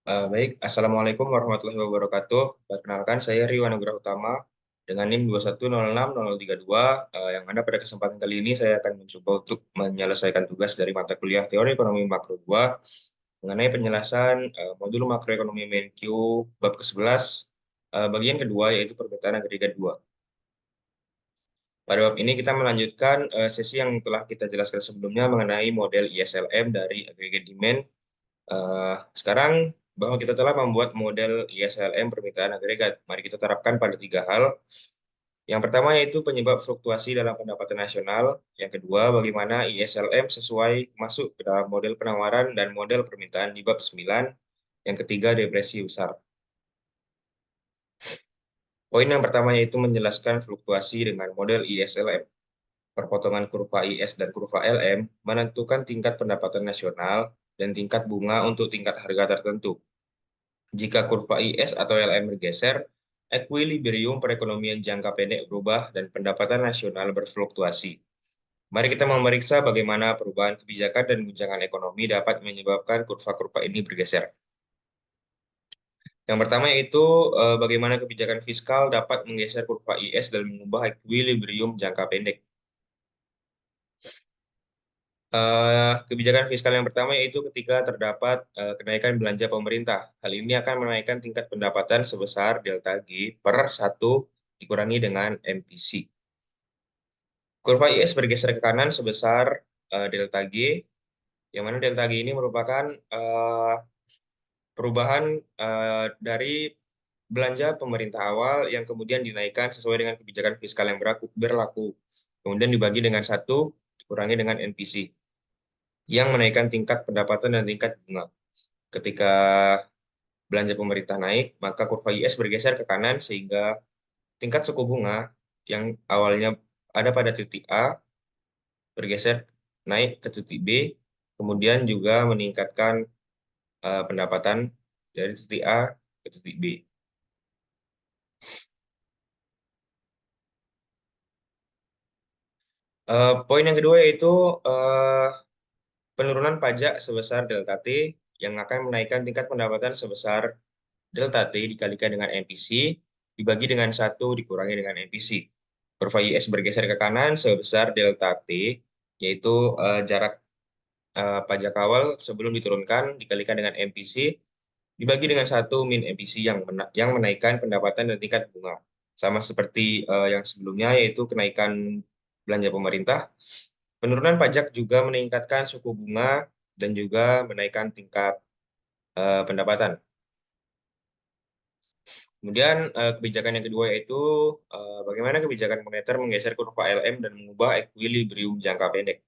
Baik, Assalamualaikum warahmatullahi wabarakatuh. Perkenalkan, saya Rio Anugrah Utama dengan NIM 210060032. Yang mana pada kesempatan kali ini saya akan mencoba untuk menyelesaikan tugas dari mata kuliah Teori Ekonomi Makro 2 mengenai penjelasan modul makroekonomi MNQ bab ke-11, bagian kedua yaitu permintaan agregat 2. Pada bab ini kita melanjutkan sesi yang telah kita jelaskan sebelumnya mengenai model ISLM dari agregat demand. Sekarang bahwa kita telah membuat model ISLM permintaan agregat, mari kita terapkan pada tiga hal. Yang pertama yaitu penyebab fluktuasi dalam pendapatan nasional. Yang kedua, bagaimana ISLM sesuai masuk ke dalam model penawaran dan model permintaan di bab 9. Yang ketiga, depresi besar. Poin yang pertama yaitu menjelaskan fluktuasi dengan model ISLM. Perpotongan kurva IS dan kurva LM menentukan tingkat pendapatan nasional dan tingkat bunga untuk tingkat harga tertentu. Jika kurva IS atau LM bergeser, ekuilibrium perekonomian jangka pendek berubah dan pendapatan nasional berfluktuasi. Mari kita memeriksa bagaimana perubahan kebijakan dan guncangan ekonomi dapat menyebabkan kurva-kurva ini bergeser. Yang pertama yaitu bagaimana kebijakan fiskal dapat menggeser kurva IS dan mengubah ekuilibrium jangka pendek. Kebijakan fiskal yang pertama yaitu ketika terdapat kenaikan belanja pemerintah. Hal ini akan menaikkan tingkat pendapatan sebesar delta G per 1 dikurangi dengan MPC. Kurva IS bergeser ke kanan sebesar delta G, yang mana delta G ini merupakan perubahan dari belanja pemerintah awal yang kemudian dinaikkan sesuai dengan kebijakan fiskal yang berlaku. Kemudian dibagi dengan 1 dikurangi dengan NPC yang menaikkan tingkat pendapatan dan tingkat bunga. Ketika belanja pemerintah naik, maka kurva IS bergeser ke kanan sehingga tingkat suku bunga yang awalnya ada pada titik A bergeser naik ke titik B, kemudian juga meningkatkan pendapatan dari titik A ke titik B. Poin yang kedua yaitu uh, penurunan pajak sebesar delta T yang akan menaikkan tingkat pendapatan sebesar delta T dikalikan dengan MPC dibagi dengan 1 dikurangi dengan MPC. Kurva IS bergeser ke kanan sebesar delta T, yaitu jarak pajak awal sebelum diturunkan dikalikan dengan MPC dibagi dengan 1 min MPC yang menaikkan pendapatan dan tingkat bunga. Sama seperti yang sebelumnya, yaitu kenaikan belanja pemerintah. Penurunan pajak juga meningkatkan suku bunga dan juga menaikkan tingkat pendapatan. Kemudian kebijakan yang kedua yaitu bagaimana kebijakan moneter menggeser kurva LM dan mengubah ekuilibrium jangka pendek.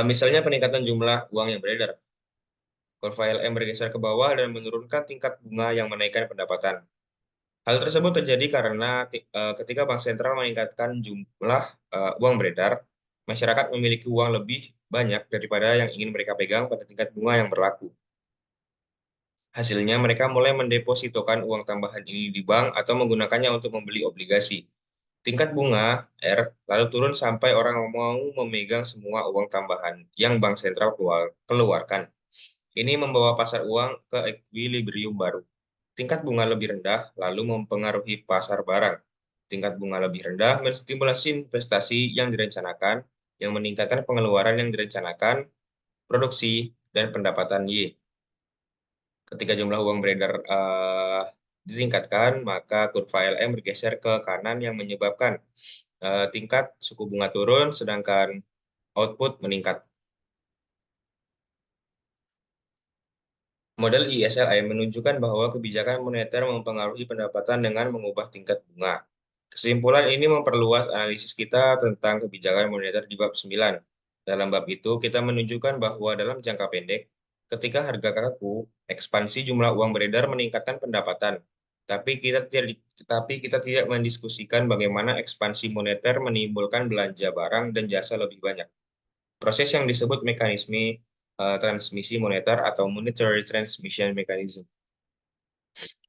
Misalnya peningkatan jumlah uang yang beredar. Kurva LM bergeser ke bawah dan menurunkan tingkat bunga yang menaikkan pendapatan. Hal tersebut terjadi karena ketika Bank Sentral meningkatkan jumlah uang beredar, masyarakat memiliki uang lebih banyak daripada yang ingin mereka pegang pada tingkat bunga yang berlaku. Hasilnya, mereka mulai mendepositokan uang tambahan ini di bank atau menggunakannya untuk membeli obligasi. Tingkat bunga R lalu turun sampai orang mau memegang semua uang tambahan yang bank sentral keluarkan. Ini membawa pasar uang ke equilibrium baru. Tingkat bunga lebih rendah lalu mempengaruhi pasar barang. Tingkat bunga lebih rendah menstimulasi investasi yang direncanakan, yang meningkatkan pengeluaran yang direncanakan, produksi, dan pendapatan Y. Ketika jumlah uang beredar ditingkatkan, maka kurva LM bergeser ke kanan yang menyebabkan tingkat suku bunga turun, sedangkan output meningkat. Model ISLM menunjukkan bahwa kebijakan moneter mempengaruhi pendapatan dengan mengubah tingkat bunga. Kesimpulan ini memperluas analisis kita tentang kebijakan moneter di bab 9. Dalam bab itu, kita menunjukkan bahwa dalam jangka pendek, ketika harga kaku, ekspansi jumlah uang beredar meningkatkan pendapatan. Tapi kita tidak mendiskusikan bagaimana ekspansi moneter menimbulkan belanja barang dan jasa lebih banyak. Proses yang disebut mekanisme transmisi moneter atau monetary transmission mechanism.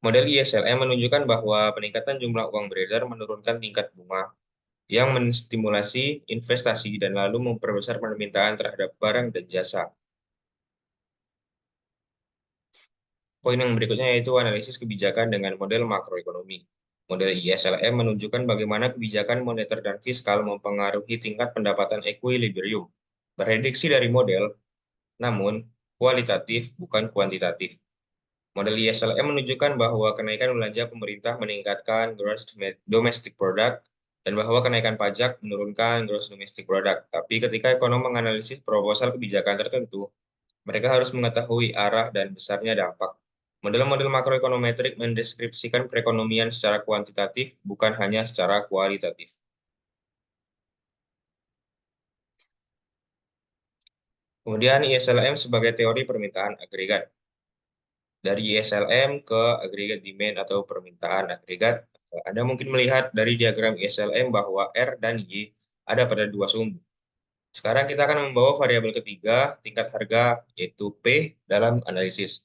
Model ISLM menunjukkan bahwa peningkatan jumlah uang beredar menurunkan tingkat bunga yang menstimulasi investasi dan lalu memperbesar permintaan terhadap barang dan jasa. Poin yang berikutnya yaitu analisis kebijakan dengan model makroekonomi. Model ISLM menunjukkan bagaimana kebijakan moneter dan fiskal mempengaruhi tingkat pendapatan ekuilibrium. Prediksi dari model, namun kualitatif bukan kuantitatif. Model ISLM menunjukkan bahwa kenaikan belanja pemerintah meningkatkan gross domestic product dan bahwa kenaikan pajak menurunkan gross domestic product. Tapi ketika ekonom menganalisis proposal kebijakan tertentu, mereka harus mengetahui arah dan besarnya dampak. Model-model makroekonometrik mendeskripsikan perekonomian secara kuantitatif, bukan hanya secara kualitatif. Kemudian ISLM sebagai teori permintaan agregat. Dari ISLM ke agregat demand atau permintaan agregat, Anda mungkin melihat dari diagram ISLM bahwa R dan Y ada pada dua sumbu. Sekarang kita akan membawa variabel ketiga, tingkat harga, yaitu P, dalam analisis.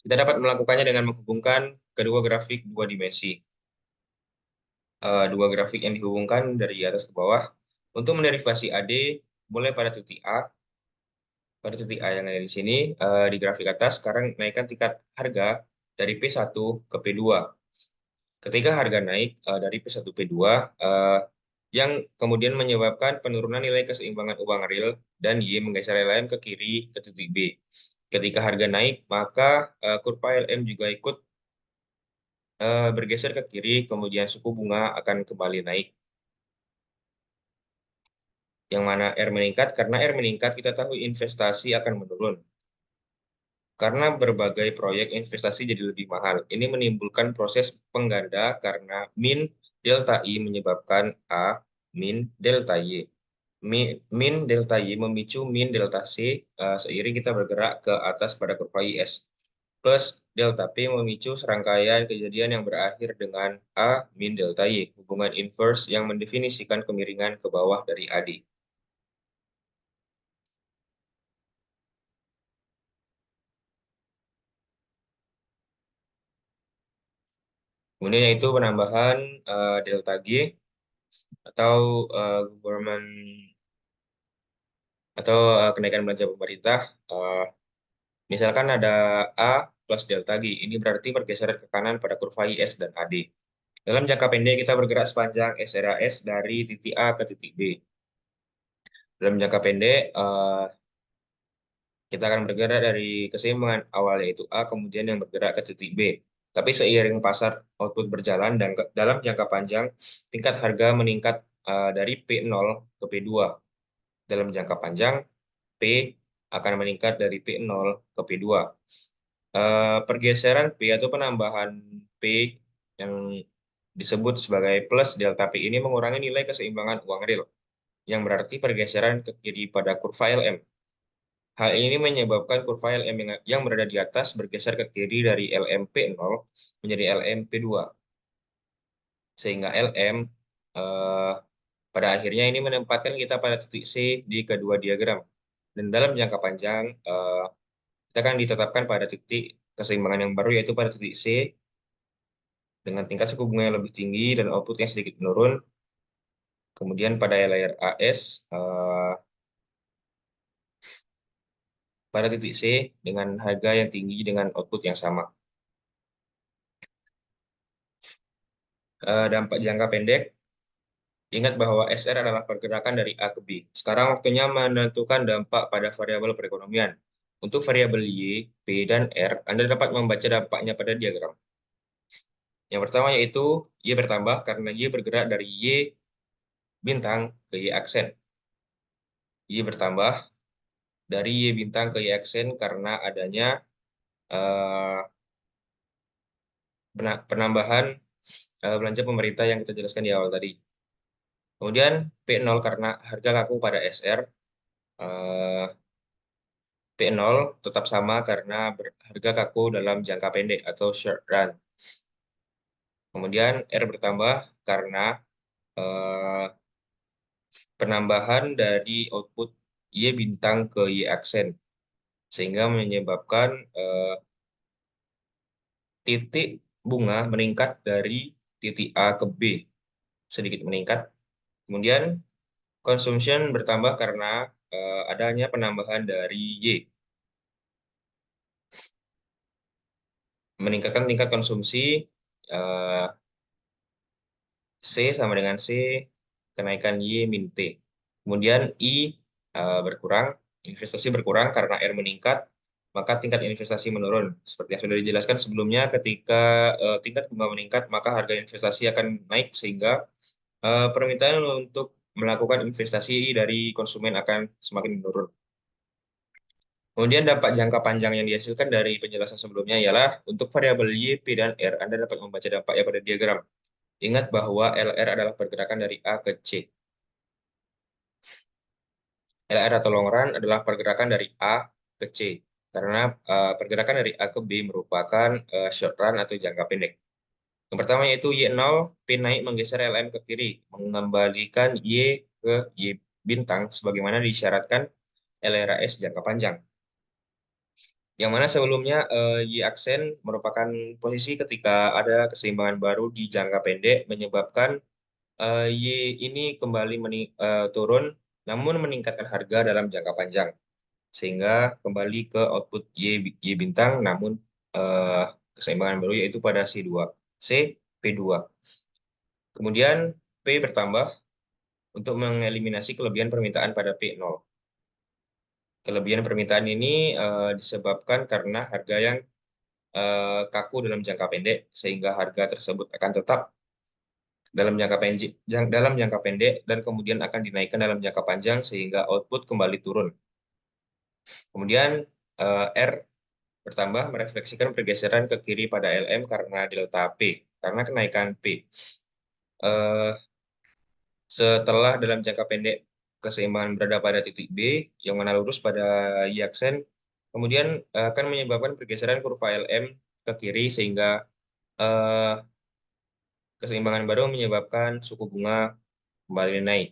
Kita dapat melakukannya dengan menghubungkan kedua grafik dua dimensi. Dua grafik yang dihubungkan dari atas ke bawah. Untuk menderivasi AD, mulai pada titik A, pada titik A yang ada di sini, di grafik atas, sekarang naikkan tingkat harga dari P1 ke P2. Ketika harga naik dari P1 P2, yang kemudian menyebabkan penurunan nilai keseimbangan uang real dan Y menggeser LM ke kiri ke titik B. Ketika harga naik, maka kurva LM juga ikut bergeser ke kiri, kemudian suku bunga akan kembali naik. Yang mana R meningkat, karena R meningkat kita tahu investasi akan menurun. Karena berbagai proyek investasi jadi lebih mahal. Ini menimbulkan proses pengganda karena min delta I menyebabkan A min delta Y. Min delta Y memicu min delta C seiring kita bergerak ke atas pada kurva IS. Plus delta P memicu serangkaian kejadian yang berakhir dengan A min delta Y, hubungan inverse yang mendefinisikan kemiringan ke bawah dari AD. Kemudian yaitu penambahan delta G atau government atau kenaikan belanja pemerintah. Eh, Misalkan ada A plus delta G, ini berarti pergeseran ke kanan pada kurva IS dan AD. Dalam jangka pendek kita bergerak sepanjang SRAS dari titik A ke titik B. Dalam jangka pendek kita akan bergerak dari keseimbangan awal yaitu A kemudian yang bergerak ke titik B. Tapi seiring pasar output berjalan dan dalam jangka panjang tingkat harga meningkat dari P0 ke P2. Dalam jangka panjang P akan meningkat dari P0 ke P2. Pergeseran P atau penambahan P yang disebut sebagai plus delta P ini mengurangi nilai keseimbangan uang real, yang berarti pergeseran ke kiri pada kurva LM. Hal ini menyebabkan kurva LM yang berada di atas bergeser ke kiri dari LMP0 menjadi LMP2. Sehingga LM eh, pada akhirnya ini menempatkan kita pada titik C di kedua diagram. Dan dalam jangka panjang, kita akan ditetapkan pada titik keseimbangan yang baru yaitu pada titik C dengan tingkat suku bunga yang lebih tinggi dan output yang sedikit menurun. Kemudian pada layer AS pada titik C dengan harga yang tinggi dengan output yang sama. Dampak jangka pendek, ingat bahwa SR adalah pergerakan dari A ke B. Sekarang waktunya menentukan dampak pada variabel perekonomian. Untuk variabel Y, P, dan R, Anda dapat membaca dampaknya pada diagram. Yang pertama yaitu Y bertambah karena Y bergerak dari Y bintang ke Y aksen. Y bertambah dari Y bintang ke Y aksen karena adanya eh, penambahan belanja pemerintah yang kita jelaskan di awal tadi. Kemudian P0 karena harga kaku pada SR, eh, P0 tetap sama karena harga kaku dalam jangka pendek atau short run. Kemudian R bertambah karena eh, penambahan dari output Y bintang ke Y aksen, sehingga menyebabkan titik bunga meningkat dari titik A ke B, sedikit meningkat. Kemudian consumption bertambah karena adanya penambahan dari Y. meningkatkan tingkat konsumsi, eh, C sama dengan C, kenaikan Y min T. Kemudian I berkurang, investasi berkurang karena R meningkat, maka tingkat investasi menurun. Seperti yang sudah dijelaskan sebelumnya, ketika tingkat bunga meningkat, maka harga investasi akan naik sehingga permintaan untuk melakukan investasi dari konsumen akan semakin menurun. Kemudian dampak jangka panjang yang dihasilkan dari penjelasan sebelumnya ialah untuk variabel Y, P, dan R, Anda dapat membaca dampaknya pada diagram. Ingat bahwa LR adalah pergerakan dari A ke C. LR atau long run adalah pergerakan dari A ke C. Karena pergerakan dari A ke B merupakan short run atau jangka pendek. Yang pertama yaitu Y0, P naik menggeser LM ke kiri, mengembalikan Y ke Y bintang sebagaimana disyaratkan LRAS jangka panjang. Yang mana sebelumnya Y aksen merupakan posisi ketika ada keseimbangan baru di jangka pendek menyebabkan Y ini kembali turun namun meningkatkan harga dalam jangka panjang sehingga kembali ke output Y bintang namun eh, keseimbangan baru yaitu pada C2 C P2. Kemudian P bertambah untuk mengeliminasi kelebihan permintaan pada P0. Kelebihan permintaan ini disebabkan karena harga yang kaku dalam jangka pendek sehingga harga tersebut akan tetap dalam jangka pendek dan kemudian akan dinaikkan dalam jangka panjang sehingga output kembali turun. Kemudian R bertambah merefleksikan pergeseran ke kiri pada LM karena delta P, karena kenaikan P. Eh, Setelah dalam jangka pendek keseimbangan berada pada titik B yang mana lurus pada Y aksen, kemudian akan menyebabkan pergeseran kurva LM ke kiri sehingga eh, keseimbangan baru menyebabkan suku bunga kembali naik.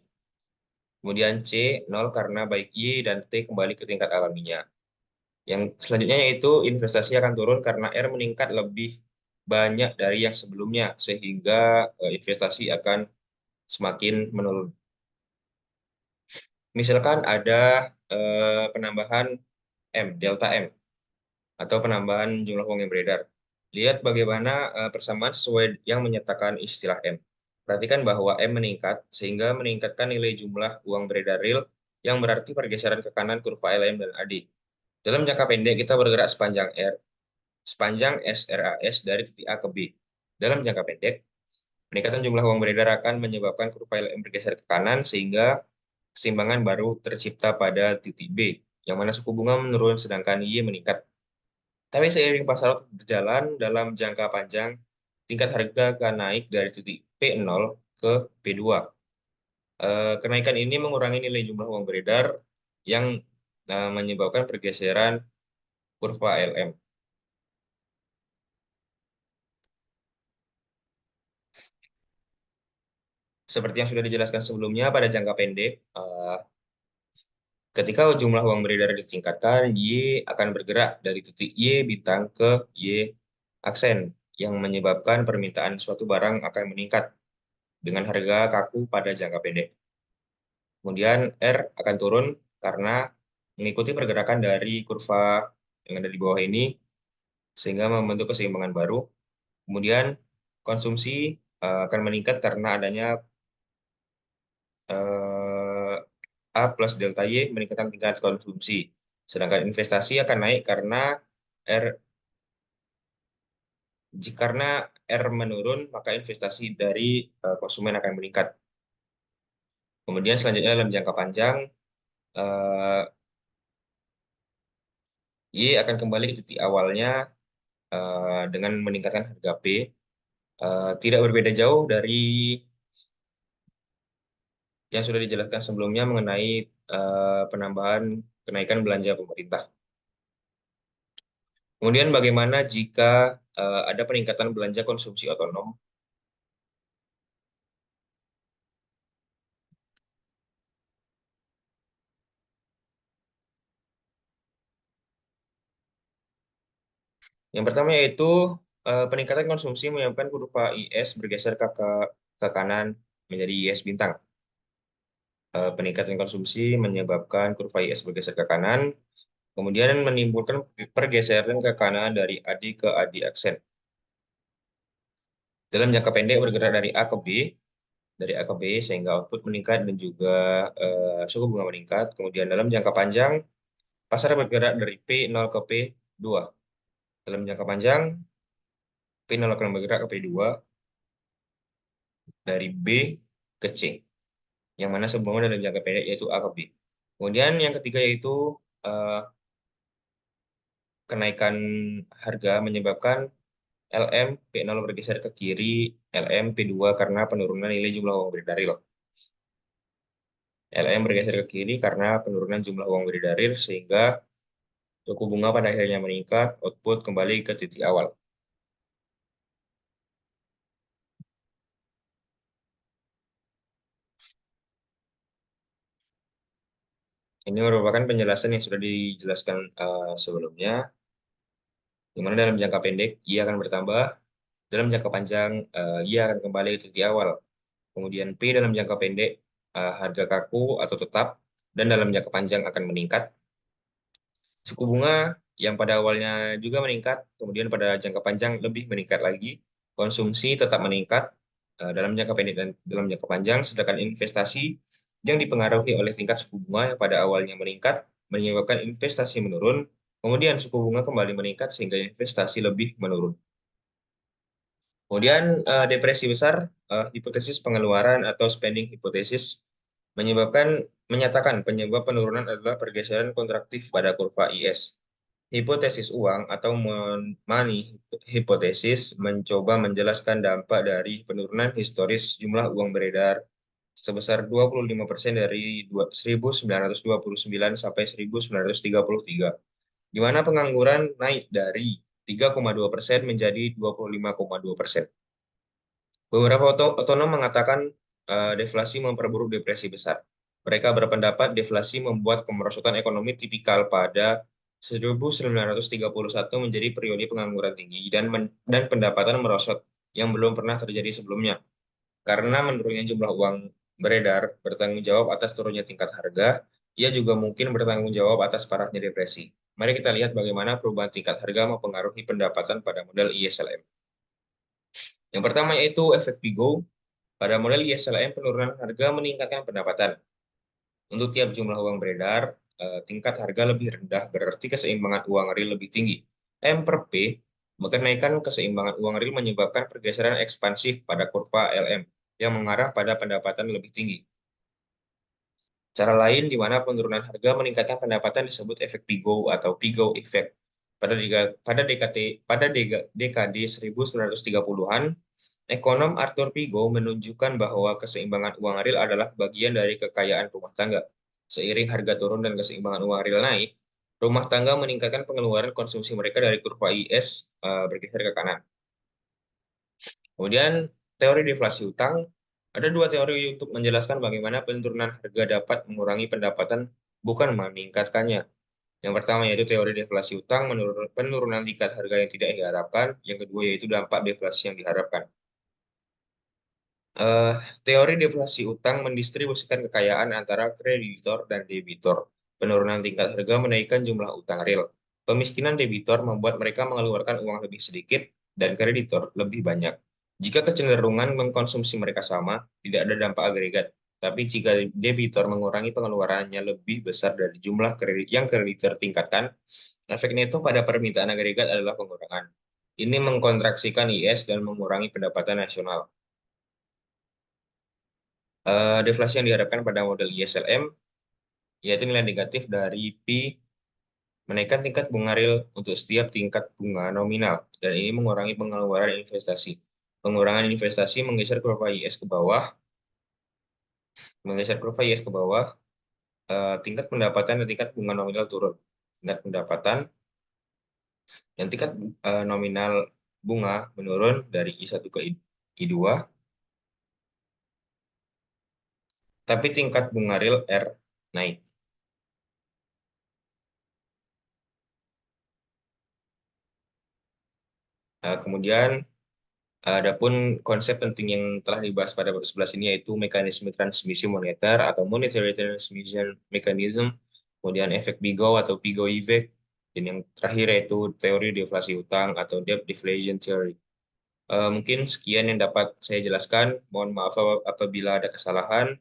Kemudian C 0 karena baik Y dan T kembali ke tingkat alaminya. Yang selanjutnya yaitu investasi akan turun karena R meningkat lebih banyak dari yang sebelumnya, sehingga investasi akan semakin menurun. Misalkan ada penambahan delta M, atau penambahan jumlah uang yang beredar. Lihat bagaimana persamaan sesuai yang menyatakan istilah M. Perhatikan bahwa M meningkat, sehingga meningkatkan nilai jumlah uang beredar real, yang berarti pergeseran ke kanan kurva LM dan AD. Dalam jangka pendek, kita bergerak sepanjang SRAS dari titik A ke B. Dalam jangka pendek, peningkatan jumlah uang beredar akan menyebabkan kurva LM bergeser ke kanan sehingga keseimbangan baru tercipta pada titik B, yang mana suku bunga menurun sedangkan Y meningkat. Tapi seiring pasar waktu berjalan dalam jangka panjang, tingkat harga akan naik dari titik P0 ke P2. Kenaikan ini mengurangi nilai jumlah uang beredar yang menyebabkan pergeseran kurva LM. Seperti yang sudah dijelaskan sebelumnya, pada jangka pendek, ketika jumlah uang beredar ditingkatkan, Y akan bergerak dari titik Y bintang ke Y aksen, yang menyebabkan permintaan suatu barang akan meningkat dengan harga kaku pada jangka pendek. Kemudian R akan turun karena mengikuti pergerakan dari kurva yang ada di bawah ini, sehingga membentuk keseimbangan baru. Kemudian konsumsi akan meningkat karena adanya eh, A plus delta Y meningkatkan tingkat konsumsi. Sedangkan investasi akan naik karena R karena R menurun, maka investasi dari konsumen akan meningkat. Kemudian selanjutnya dalam jangka panjang, eh, Y akan kembali ke titik awalnya dengan meningkatkan harga P. Tidak berbeda jauh dari yang sudah dijelaskan sebelumnya mengenai penambahan kenaikan belanja pemerintah. Kemudian bagaimana jika ada peningkatan belanja konsumsi otonom? Yang pertama yaitu peningkatan konsumsi menyebabkan kurva IS bergeser ke kanan menjadi IS bintang. Peningkatan konsumsi menyebabkan kurva IS bergeser ke kanan, Kemudian menimbulkan pergeseran ke kanan dari AD ke AD aksen. Dalam jangka pendek bergerak dari A ke B sehingga output meningkat dan juga suku bunga meningkat. Kemudian dalam jangka panjang, pasar bergerak dari P0 ke P2. Dalam jangka panjang, P0 akan bergerak ke P2 dari B ke C, yang mana sebelumnya dalam jangka pendek yaitu A ke B. Kemudian yang ketiga yaitu eh, kenaikan harga menyebabkan LM P0 bergeser ke kiri, LM P2 karena penurunan nilai jumlah uang beredar real. LM bergeser ke kiri karena penurunan jumlah uang beredar real sehingga suku bunga pada akhirnya meningkat, output kembali ke titik awal. Ini merupakan penjelasan yang sudah dijelaskan sebelumnya, di mana dalam jangka pendek ia akan bertambah, dalam jangka panjang ia akan kembali ke titik awal. Kemudian P dalam jangka pendek harga kaku atau tetap, dan dalam jangka panjang akan meningkat. Suku bunga yang pada awalnya juga meningkat, kemudian pada jangka panjang lebih meningkat lagi. Konsumsi tetap meningkat dalam jangka pendek dan dalam jangka panjang, sedangkan investasi yang dipengaruhi oleh tingkat suku bunga yang pada awalnya meningkat menyebabkan investasi menurun, kemudian suku bunga kembali meningkat sehingga investasi lebih menurun. Kemudian depresi besar, hipotesis pengeluaran atau spending hipotesis menyatakan penyebab penurunan adalah pergeseran kontraktif pada kurva IS. Hipotesis uang atau money hipotesis mencoba menjelaskan dampak dari penurunan historis jumlah uang beredar sebesar 25% dari 1929 sampai 1933, di mana pengangguran naik dari 3,2% menjadi 25,2%. Beberapa otonom mengatakan deflasi memperburuk depresi besar. Mereka berpendapat deflasi membuat kemerosotan ekonomi tipikal pada 1931 menjadi periode pengangguran tinggi dan pendapatan merosot yang belum pernah terjadi sebelumnya. Karena menurunnya jumlah uang beredar bertanggung jawab atas turunnya tingkat harga, ia juga mungkin bertanggung jawab atas parahnya depresi. Mari kita lihat bagaimana perubahan tingkat harga mempengaruhi pendapatan pada model ISLM. Yang pertama yaitu efek Pigo. Pada model ISLM, penurunan harga meningkatkan pendapatan. Untuk tiap jumlah uang beredar, tingkat harga lebih rendah, berarti keseimbangan uang real lebih tinggi. M per P, kenaikan keseimbangan uang real menyebabkan pergeseran ekspansif pada kurva LM yang mengarah pada pendapatan lebih tinggi. Cara lain di mana penurunan harga meningkatkan pendapatan disebut efek Pigo atau Pigo effect. Pada dekade 1930-an, ekonom Arthur Pigo menunjukkan bahwa keseimbangan uang real adalah bagian dari kekayaan rumah tangga. Seiring harga turun dan keseimbangan uang real naik, rumah tangga meningkatkan pengeluaran konsumsi mereka dari kurva IS bergeser ke kanan. Kemudian teori deflasi utang, ada dua teori untuk menjelaskan bagaimana penurunan harga dapat mengurangi pendapatan, bukan meningkatkannya. Yang pertama yaitu teori deflasi utang, penurunan tingkat harga yang tidak diharapkan. Yang kedua yaitu dampak deflasi yang diharapkan. Eh, Teori deflasi utang mendistribusikan kekayaan antara kreditor dan debitor. Penurunan tingkat harga menaikkan jumlah utang real. Pemiskinan debitor membuat mereka mengeluarkan uang lebih sedikit dan kreditor lebih banyak. Jika kecenderungan mengkonsumsi mereka sama, tidak ada dampak agregat. Tapi jika debitor mengurangi pengeluarannya lebih besar dari jumlah kredit yang kreditor tingkatkan, efek neto pada permintaan agregat adalah pengurangan. Ini mengkontraksikan IS dan mengurangi pendapatan nasional. Deflasi yang diharapkan pada model ISLM yaitu nilai negatif dari P menaikkan tingkat bunga real untuk setiap tingkat bunga nominal dan ini mengurangi pengeluaran investasi. Pengurangan investasi menggeser kurva IS ke bawah, tingkat pendapatan dan tingkat bunga nominal turun. Tingkat pendapatan dan tingkat nominal bunga menurun dari I1 ke I2, tapi tingkat bunga real R naik. Kemudian adapun konsep penting yang telah dibahas pada bab 11 ini yaitu mekanisme transmisi moneter atau monetary transmission mechanism. kemudian efek Bigot atau Pigot effect, dan yang terakhir yaitu teori deflasi utang atau debt deflation theory. Mungkin sekian yang dapat saya jelaskan. Mohon maaf apabila ada kesalahan.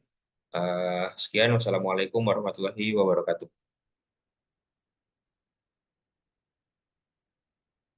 Sekian, wassalamualaikum warahmatullahi wabarakatuh.